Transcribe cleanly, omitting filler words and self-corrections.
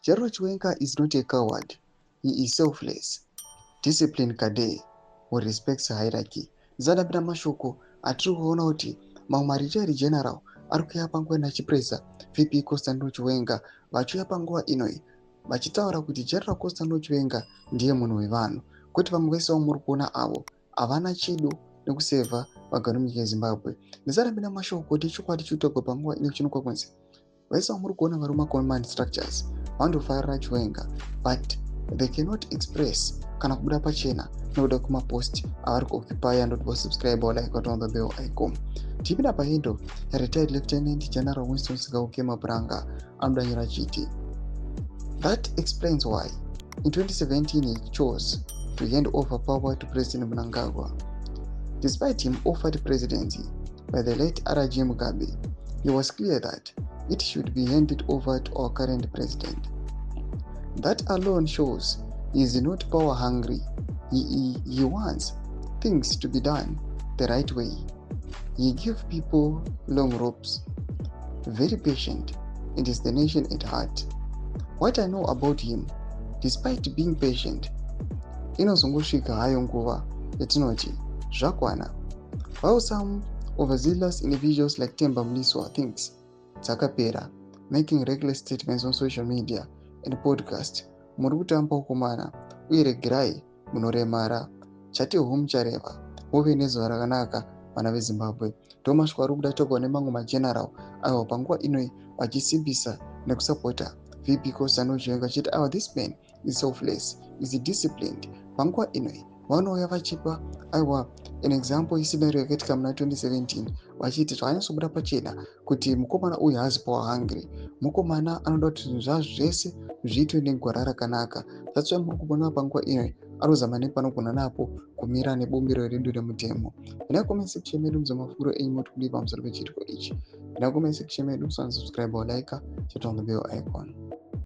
General Chiwenga is not a coward. He is selfless, disciplined cadre who respects hierarchy. Zadabira mashoko atiri kuona kuti mamwe mariteri general ari kuuya panguva nachipresa VP Constantine Chiwenga vachiuya panguva inoi vachitaura kuti General Constantine Chiwenga ndiye munhu wevanhu, kuti vamwe vese muri kuona avo havana chido nekusevha vagari munyika yeZimbabwe. Ndizarambira mashoko kuti chokwadi chitogwa panguva ino chinokwa kunzi vese muri kuona vari mumacommand structures vandofarira Chiwenga, but they cannot express kana kubuda pachena nokuda kumapost avari kuoccupy ndoti vosubscribe like on the bell icon. Tipinda pahedo, retired Lieutenant General Winston Sigauke Mabranga anodanyira achiti, that explains why in 2017 he chose to hand over power to President Mnangagwa. Despite him offered presidency by the late RG Mugabe, it was clear that it should be handed over to our current president. That alone shows he is not power hungry. He wants things to be done the right way. He gives people long ropes, very patient, and is the nation at heart. What I know about him, despite being patient, inozongosvika hayo nguva yatinoti zvakwana. While some overzealous individuals like Temba Mliswa thinks dzakapera, making reckless statements on social media and podcast, muri kutamba ukomana uye regerai munoremara. Chati home chareva muve nezuva rakanaka vana veZimbabwe. Ndomasvika ari kuda togwa nemamwe mageneral avo panguva inoi vachisimbisa nekusapota VP Constantine Chiwenga chiti this man is selfless, is disciplined. Panguva inoi vanouya vachipa an example yescenario yakaitika muna 2017 vachiti zvakanyasobuda pachena kuti mukomana uyu haasi power hungry, mukomana anoda kuti zvinhu zvazvo zvese zviitwe negwara rakanaka. That's why muri kuona panguva inoi arikuzama nepanogona napo kumira nebumbiro redu remutemo. Ina comment section medu muzamafuro enyu muri kudii pamusoro pechitiko ichi. Ina comment section medu, subscribe or like, chat on the bell icon.